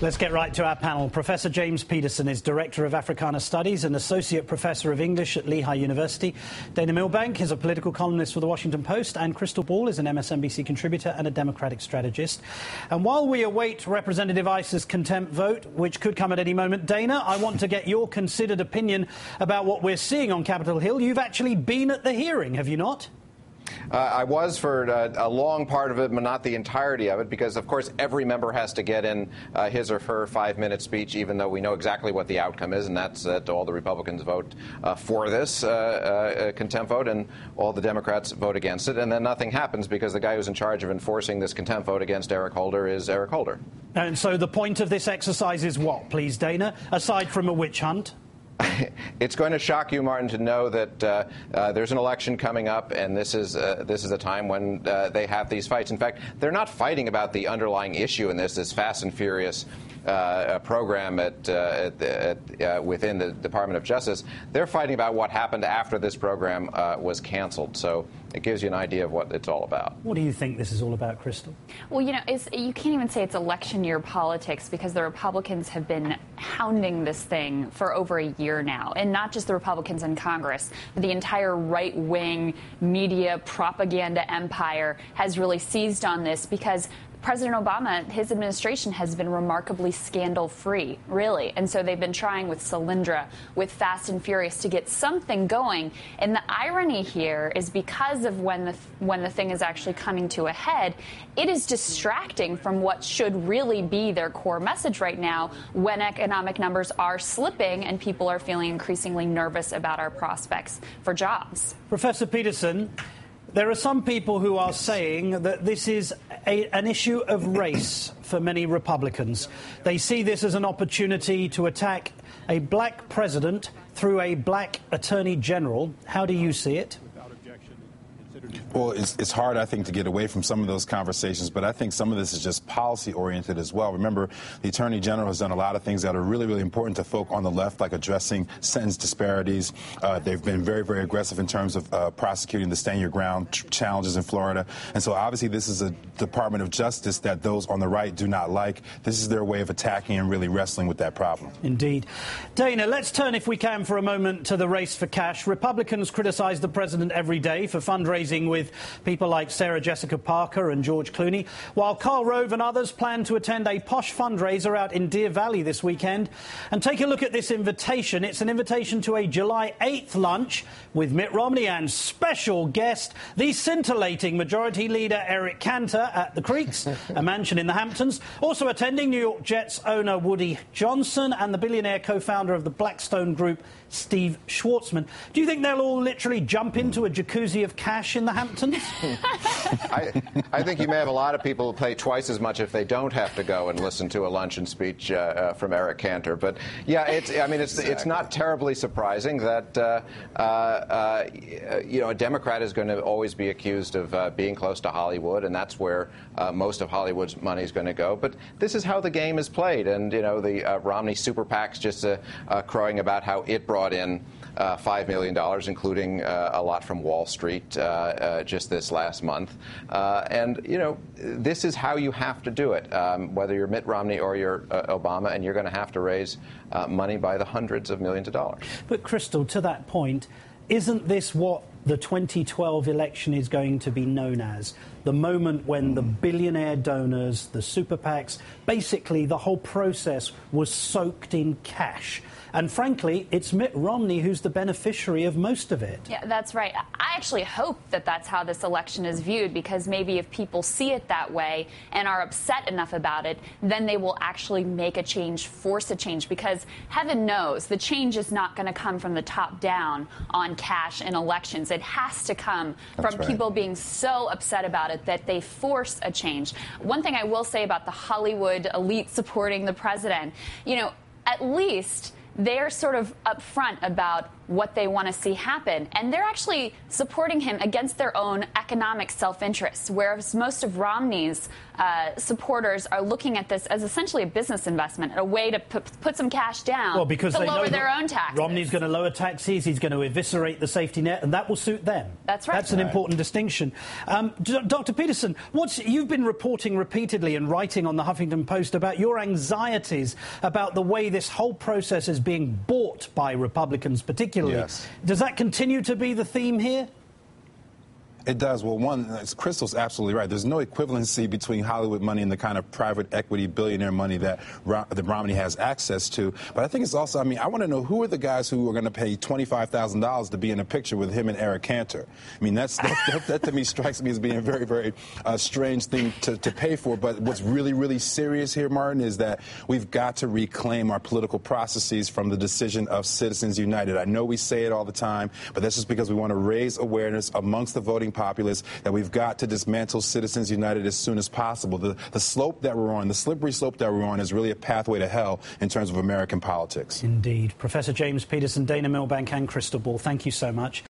Let's get right to our panel. Professor James Peterson is Director of Africana Studies and Associate Professor of English at Lehigh University. Dana Milbank is a political columnist for The Washington Post, and Crystal Ball is an MSNBC contributor and a Democratic strategist. And while we await Representative Issa's contempt vote, which could come at any moment, Dana, I want to get your considered opinion about what we're seeing on Capitol Hill. You've actually been at the hearing, have you not? I was for a long part of it, but not the entirety of it, because, of course, every member has to get in his or her 5-minute speech, even though we know exactly what the outcome is, and that's that all the Republicans vote for this contempt vote and all the Democrats vote against it, and then nothing happens because the guy who's in charge of enforcing this contempt vote against Eric Holder is Eric Holder. And so the point of this exercise is what, please, Dana, aside from a witch hunt? It's going to shock you, Martin, to know that there's an election coming up, and this is a time when they have these fights. In fact, they're not fighting about the underlying issue in this Fast and Furious program within the Department of Justice. They're fighting about what happened after this program was canceled. So it gives you an idea of what it's all about. What do you think this is all about, Crystal? Well, you know, you can't even say it's election year politics, because the Republicans have been hounding this thing for over a year now. And not just the Republicans in Congress, but the entire right-wing media propaganda empire has really seized on this, because President Obama, his administration has been remarkably scandal-free, really. And so they've been trying with Solyndra, with Fast and Furious, to get something going. And the irony here is, because of when the thing is actually coming to a head, it is distracting from what should really be their core message right now, when economic numbers are slipping and people are feeling increasingly nervous about our prospects for jobs. Professor Peterson, there are some people who are saying that this is an issue of race for many Republicans. They see this as an opportunity to attack a black president through a black attorney general. How do you see it? Well, it's hard, I think, to get away from some of those conversations, but I think some of this is just policy-oriented as well. Remember, the Attorney General has done a lot of things that are really, really important to folk on the left, like addressing sentence disparities. They've been very, very aggressive in terms of prosecuting the stand your ground challenges in Florida. And so obviously this is a Department of Justice that those on the right do not like. This is their way of attacking and really wrestling with that problem. Indeed. Dana, let's turn, if we can, for a moment to the race for cash. Republicans criticize the president every day for fundraising with people like Sarah Jessica Parker and George Clooney, while Karl Rove and others plan to attend a posh fundraiser out in Deer Valley this weekend. And take a look at this invitation. It's an invitation to a July 8th lunch with Mitt Romney and special guest, the scintillating Majority Leader Eric Cantor at the Creeks, a mansion in the Hamptons. Also attending, New York Jets owner Woody Johnson and the billionaire co-founder of the Blackstone Group, Steve Schwartzman. Do you think they'll all literally jump into a jacuzzi of cash in the Hamptons? I think you may have a lot of people who pay twice as much if they don't have to go and listen to a luncheon speech from Eric Cantor. But yeah, it's not terribly surprising that a Democrat is going to always be accused of being close to Hollywood, and that's where most of Hollywood's money is going to go. But this is how the game is played, and the Romney super PAC's just crowing about how it brought in $5 million, including a lot from Wall Street just this last month. This is how you have to do it, whether you're Mitt Romney or you're Obama, and you're going to have to raise money by the hundreds of millions of dollars. But, Crystal, to that point, isn't this what the 2012 election is going to be known as? The moment when the billionaire donors, the super PACs, basically the whole process was soaked in cash. And frankly, it's Mitt Romney who's the beneficiary of most of it. Yeah, that's right. I actually hope that that's how this election is viewed, because maybe if people see it that way and are upset enough about it, then they will actually make a change, force a change, because heaven knows the change is not going to come from the top down on cash in elections. It has to come from people being so upset about it that they force a change. One thing I will say about the Hollywood elite supporting the president, at least they're sort of upfront about what they want to see happen. And they're actually supporting him against their own economic self-interest, whereas most of Romney's supporters are looking at this as essentially a business investment, a way to put some cash down because to they lower know their own taxes. Romney's going to lower taxes, he's going to eviscerate the safety net, and that will suit them. That's right. That's an important distinction. Dr. Peterson, you've been reporting repeatedly and writing on the Huffington Post about your anxieties about the way this whole process is being bought by Republicans particularly. Yes. Does that continue to be the theme here? It does. Well, Crystal's absolutely right. There's no equivalency between Hollywood money and the kind of private equity billionaire money that Romney has access to. But I think it's also, I want to know who are the guys who are going to pay $25,000 to be in a picture with him and Eric Cantor. That to me strikes me as being a very, very strange thing to pay for. But what's really, really serious here, Martin, is that we've got to reclaim our political processes from the decision of Citizens United. I know we say it all the time, but that's just because we want to raise awareness amongst the voting populace that we've got to dismantle Citizens United as soon as possible. The slope that we're on, the slippery slope that we're on, is really a pathway to hell in terms of American politics. Indeed. Professor James Peterson, Dana Milbank and Crystal Ball, thank you so much.